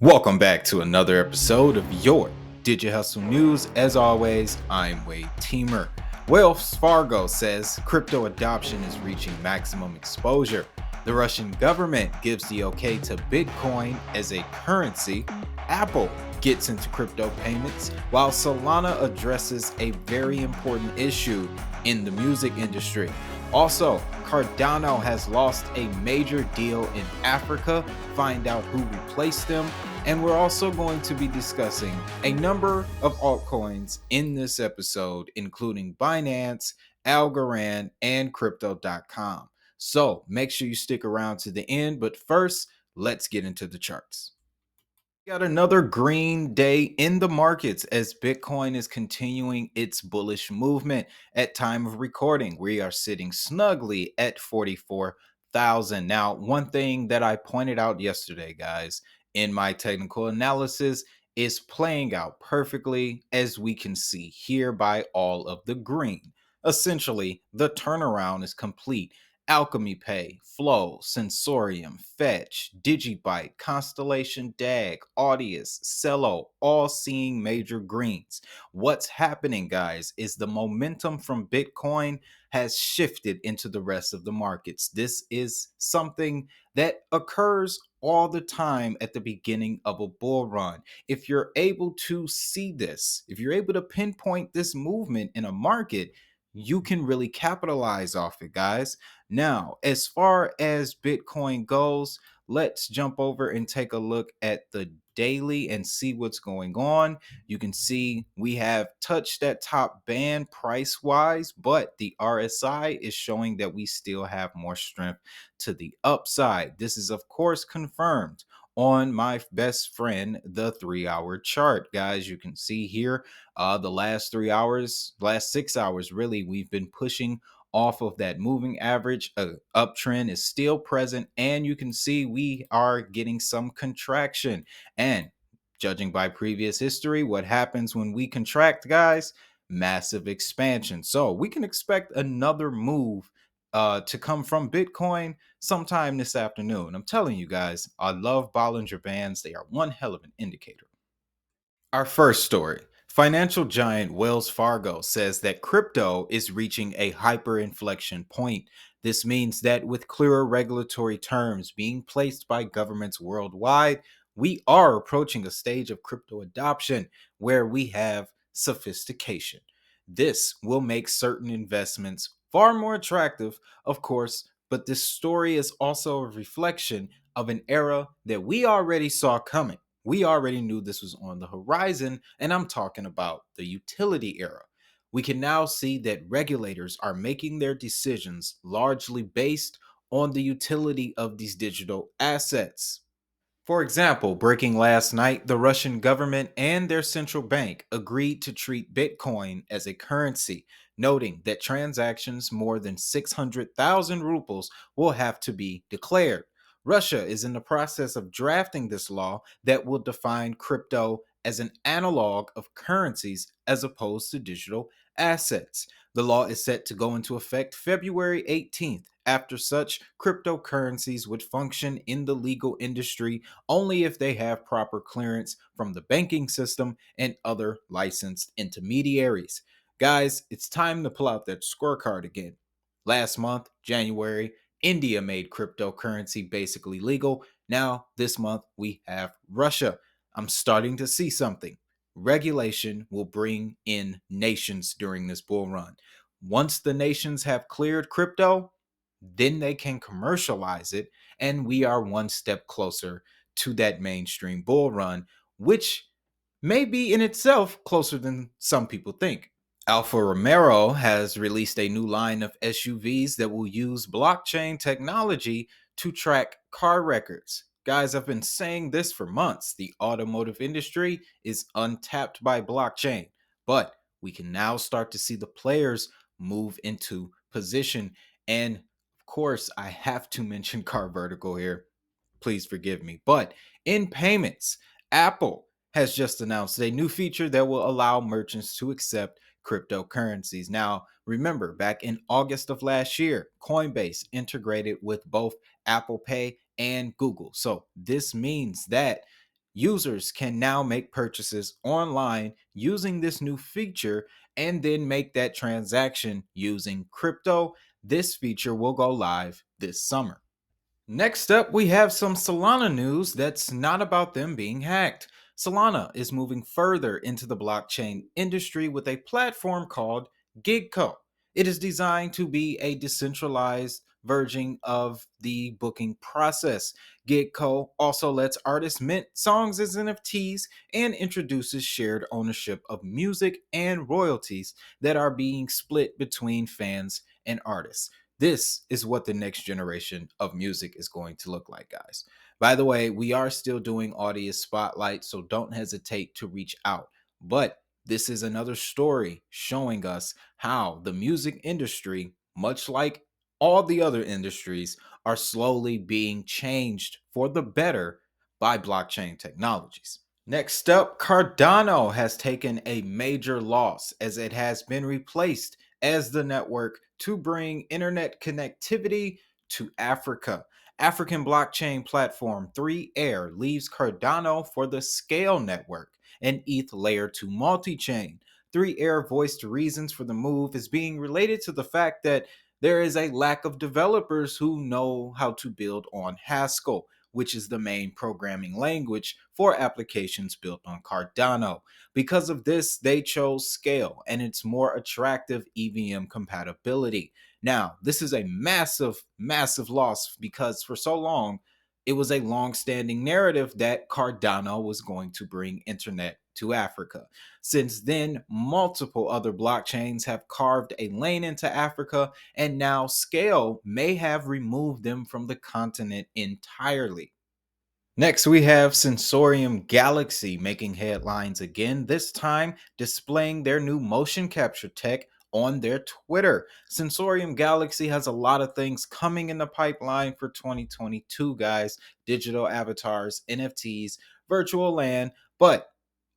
Welcome back to another episode of your Digi Hustle News. As always, I'm Wade Teamer. Wells Fargo says crypto adoption is reaching maximum exposure. The Russian government gives the okay to Bitcoin as a currency. Apple gets into crypto payments, while Solana addresses a very important issue in the music industry. Also, Cardano has lost a major deal in Africa. Find out who replaced them. And we're also going to be discussing a number of altcoins in this episode, including Binance, Goren, and Crypto.com. So make sure you stick around to the end. But first, let's get into the charts. We got another green day in the markets as Bitcoin is continuing its bullish movement. At time of recording, we are sitting snugly at 44,000. Now, one thing that I pointed out yesterday, guys, in my technical analysis is playing out perfectly, as we can see here by all of the green. Essentially, the turnaround is complete. Alchemy Pay, Flow, Sensorium, Fetch, Digibyte, Constellation DAG, Audius, Cello, all seeing major greens. What's happening, guys, is the momentum from Bitcoin has shifted into the rest of the markets. This is something that occurs all the time at the beginning of a bull run. If you're able to see this, if you're able to pinpoint this movement in a market, you can really capitalize off it, guys. Now, as far as Bitcoin goes, let's jump over and take a look at the daily and see what's going on. You can see we have touched that top band price wise, but the RSI is showing that we still have more strength to the upside. This is, of course, confirmed on my best friend, the 3-hour chart. Guys, you can see here the last 3 hours, last 6 hours, really, we've been pushing off of that moving average. Uptrend is still present, and you can see we are getting some contraction. And judging by previous history, what happens when we contract, guys? Massive expansion. So we can expect another move to come from Bitcoin sometime this afternoon. I'm telling you guys, I love Bollinger Bands. They are one hell of an indicator. Our first story. Financial giant Wells Fargo says that crypto is reaching a hyperinflection point. This means that with clearer regulatory terms being placed by governments worldwide, we are approaching a stage of crypto adoption where we have sophistication. This will make certain investments far more attractive, of course, but this story is also a reflection of an era that we already saw coming. We already knew this was on the horizon, and I'm talking about the utility era. We can now see that regulators are making their decisions largely based on the utility of these digital assets. For example, breaking last night, the Russian government and their central bank agreed to treat Bitcoin as a currency, noting that transactions more than 600,000 rubles will have to be declared. Russia is in the process of drafting this law that will define crypto as an analog of currencies as opposed to digital assets. The law is set to go into effect February 18th. After such, cryptocurrencies would function in the legal industry only if they have proper clearance from the banking system and other licensed intermediaries. Guys, it's time to pull out that scorecard again. Last month, January, India made cryptocurrency basically legal. Now, this month, we have Russia. I'm starting to see something. Regulation will bring in nations during this bull run. Once the nations have cleared crypto, then they can commercialize it, and we are one step closer to that mainstream bull run, which may be in itself closer than some people think. Alfa Romero has released a new line of SUVs that will use blockchain technology to track car records. Guys, I've been saying this for months. The automotive industry is untapped by blockchain, but we can now start to see the players move into position. And of course, I have to mention Car Vertical here. Please forgive me. But in payments, Apple has just announced a new feature that will allow merchants to accept cryptocurrencies. Now, remember, back in August of last year, Coinbase integrated with both Apple Pay and Google. So this means that Users can now make purchases online using this new feature and then make that transaction using crypto. This feature will go live this summer. Next up, we have some Solana news that's not about them being hacked. Solana is moving further into the blockchain industry with a platform called Gigco. It is designed to be a decentralized version of the booking process. Gigco also lets artists mint songs as NFTs and introduces shared ownership of music and royalties that are being split between fans and artists. This is what the next generation of music is going to look like, guys. By the way, we are still doing audience spotlight, so don't hesitate to reach out. But this is another story showing us how the music industry, much like all the other industries, are slowly being changed for the better by blockchain technologies. Next up, Cardano has taken a major loss as it has been replaced as the network to bring internet connectivity to Africa. African blockchain platform 3Air leaves Cardano for the Scale network, an ETH layer 2 multi-chain. 3Air voiced reasons for the move as being related to the fact that there is a lack of developers who know how to build on Haskell, which is the main programming language for applications built on Cardano. Because of this, they chose Scale and its more attractive EVM compatibility. Now, this is a massive, massive loss because for so long, it was a long-standing narrative that Cardano was going to bring internet to Africa. Since then, multiple other blockchains have carved a lane into Africa, and now Scale may have removed them from the continent entirely. Next, we have Sensorium Galaxy making headlines again, this time displaying their new motion capture tech on their Twitter. Sensorium Galaxy has a lot of things coming in the pipeline for 2022, guys. Digital avatars, NFTs, virtual land, but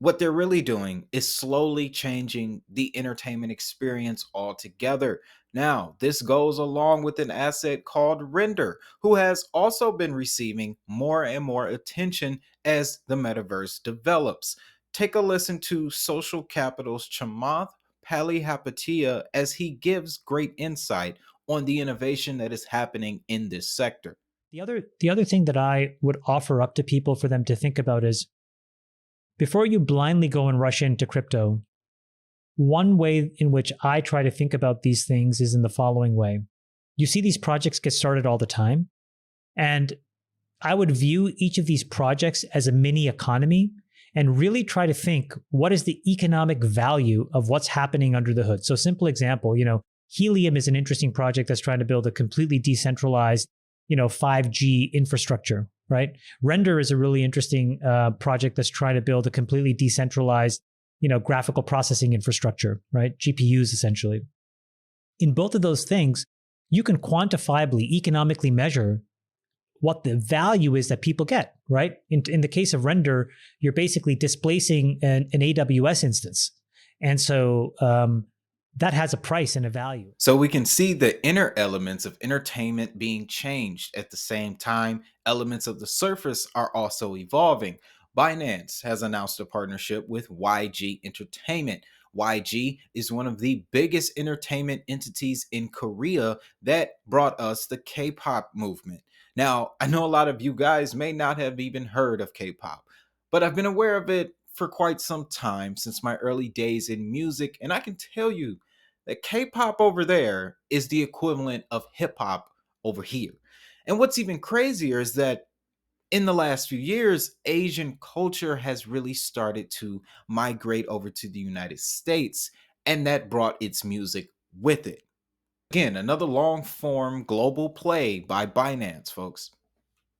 what they're really doing is slowly changing the entertainment experience altogether. Now, this goes along with an asset called Render, who has also been receiving more and more attention as the metaverse develops. Take a listen to Social Capital's Chamath Palihapitiya as he gives great insight on the innovation that is happening in this sector. The other thing that I would offer up to people for them to think about is before you blindly go and rush into crypto, one way in which I try to think about these things is in the following way. You see these projects get started all the time, and I would view each of these projects as a mini economy and really try to think what is the economic value of what's happening under the hood. So simple example, Helium is an interesting project that's trying to build a completely decentralized, 5G infrastructure, right? Render is a really interesting project that's trying to build a completely decentralized, graphical processing infrastructure, right? GPUs essentially. In both of those things, you can quantifiably, economically measure what the value is that people get, right? In the case of Render, you're basically displacing an AWS instance. And so that has a price and a value. So we can see the inner elements of entertainment being changed. At the same time, elements of the surface are also evolving. Binance has announced a partnership with YG Entertainment. YG is one of the biggest entertainment entities in Korea that brought us the K-pop movement. Now, I know a lot of you guys may not have even heard of K-pop, but I've been aware of it for quite some time since my early days in music, and I can tell you that K-pop over there is the equivalent of hip hop over here. And what's even crazier is that in the last few years, Asian culture has really started to migrate over to the United States, and that brought its music with it. Again, another long form global play by Binance, folks.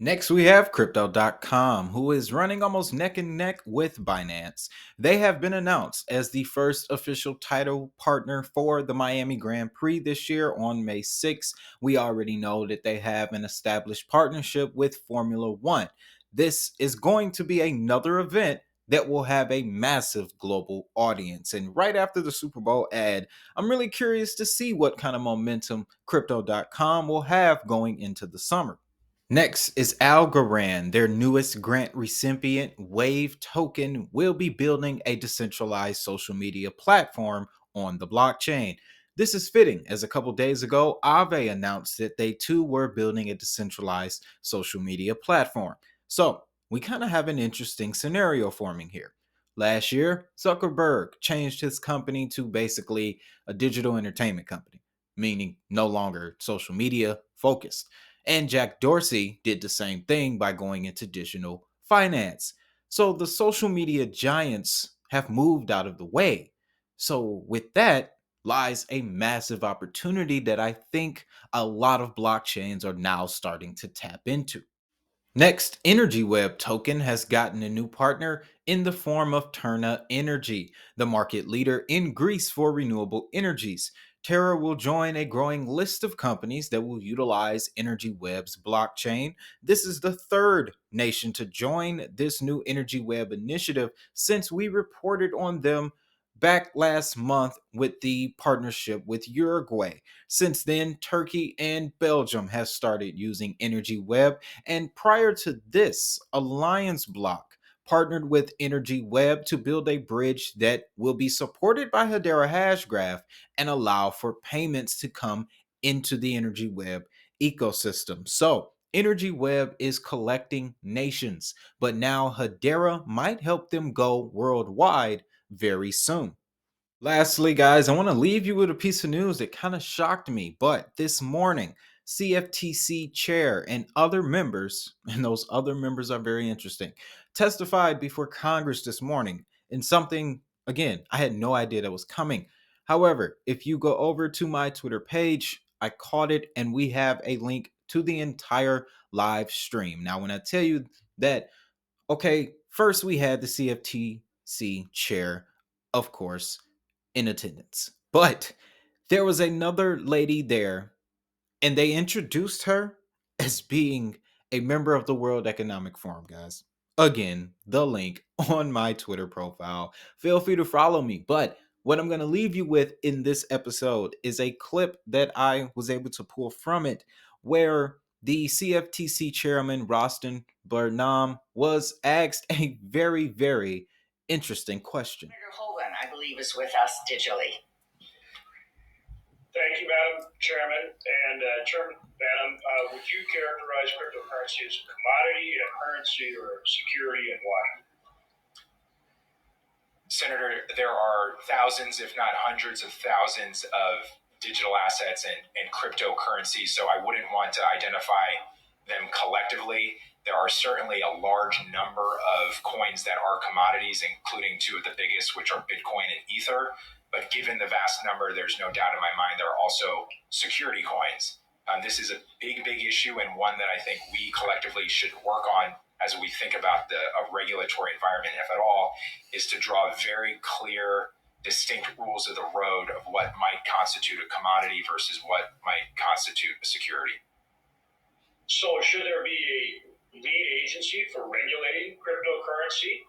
Next, we have Crypto.com, who is running almost neck and neck with Binance. They have been announced as the first official title partner for the Miami Grand Prix this year on May 6th. We already know that they have an established partnership with Formula One. This is going to be another event that will have a massive global audience. And right after the Super Bowl ad, I'm really curious to see what kind of momentum Crypto.com will have going into the summer. Next is Goren, their newest grant recipient. Wave Token will be building a decentralized social media platform on the blockchain. This is fitting, as a couple days ago, Aave announced that they too were building a decentralized social media platform. So, we kind of have an interesting scenario forming here. Last year, Zuckerberg changed his company to basically a digital entertainment company, meaning no longer social media focused. And Jack Dorsey did the same thing by going into digital finance. So the social media giants have moved out of the way. So with that lies a massive opportunity that I think a lot of blockchains are now starting to tap into. Next, Energy Web token has gotten a new partner in the form of Terna Energy, the market leader in Greece for renewable energies. Terra will join a growing list of companies that will utilize Energy Web's blockchain. This is the third nation to join this new Energy Web initiative since we reported on them back last month with the partnership with Uruguay. Since then, Turkey and Belgium have started using Energy Web, and prior to this, Alliance Block partnered with Energy Web to build a bridge that will be supported by Hedera Hashgraph and allow for payments to come into the Energy Web ecosystem. So, Energy Web is collecting nations, but now Hedera might help them go worldwide very soon. Lastly, guys, I want to leave you with a piece of news that kind of shocked me. But this morning, CFTC chair and other members, and those other members are very interesting, testified before Congress this morning in something, again, I had no idea that was coming. However, if you go over to my Twitter page, I caught it and we have a link to the entire live stream. Now, when I tell you that, okay, first we had the CFTC chair, of course, in attendance. But there was another lady there, and they introduced her as being a member of the World Economic Forum, guys. Again, the link on my Twitter profile. Feel free to follow me. But what I'm going to leave you with in this episode is a clip that I was able to pull from it where the CFTC chairman, Rostin Burnham, was asked a very, very interesting question. Senator Hogan, I believe, is with us digitally. Thank you, Madam Chairman. And Chairman Banham, would you characterize cryptocurrency as a commodity, a currency, or a security, and why? Senator, there are thousands, if not hundreds of thousands of digital assets and cryptocurrencies, so I wouldn't want to identify them collectively. There are certainly a large number of coins that are commodities, including two of the biggest, which are Bitcoin and Ether. But given the vast number, there's no doubt in my mind there are also security coins. This is a big, big issue, and one that I think we collectively should work on as we think about a regulatory environment, if at all, is to draw very clear, distinct rules of the road of what might constitute a commodity versus what might constitute a security. So should there be a lead agency for regulating cryptocurrency?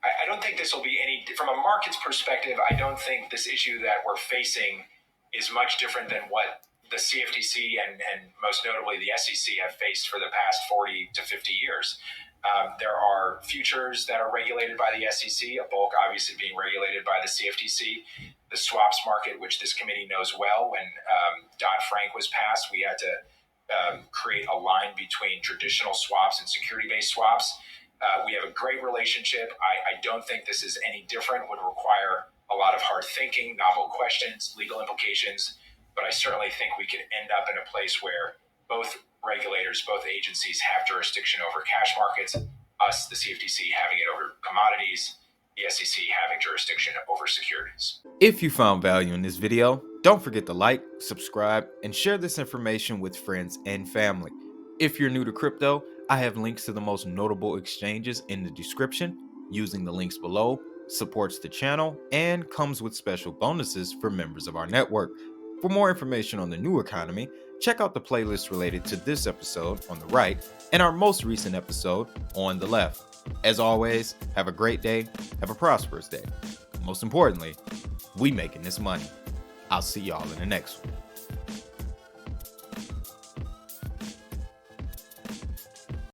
I don't think this will be any, from a market's perspective, I don't think this issue that we're facing is much different than what the CFTC and most notably the SEC have faced for the past 40 to 50 years. There are futures that are regulated by the SEC, a bulk obviously being regulated by the CFTC. The swaps market, which this committee knows well, when Dodd-Frank was passed, we had to create a line between traditional swaps and security-based swaps. We have a great relationship. I don't think this is any different, would require a lot of hard thinking, novel questions, legal implications, but I certainly think we could end up in a place where both regulators, both agencies have jurisdiction over cash markets, us, the CFTC, having it over commodities, the SEC having jurisdiction over securities. If you found value in this video, don't forget to like, subscribe, and share this information with friends and family. If you're new to crypto, I have links to the most notable exchanges in the description. Using the links below supports the channel and comes with special bonuses for members of our network. For more information on the new economy, check out the playlist related to this episode on the right and our most recent episode on the left. As always, have a great day, have a prosperous day. Most importantly, we making this money. I'll see y'all in the next one.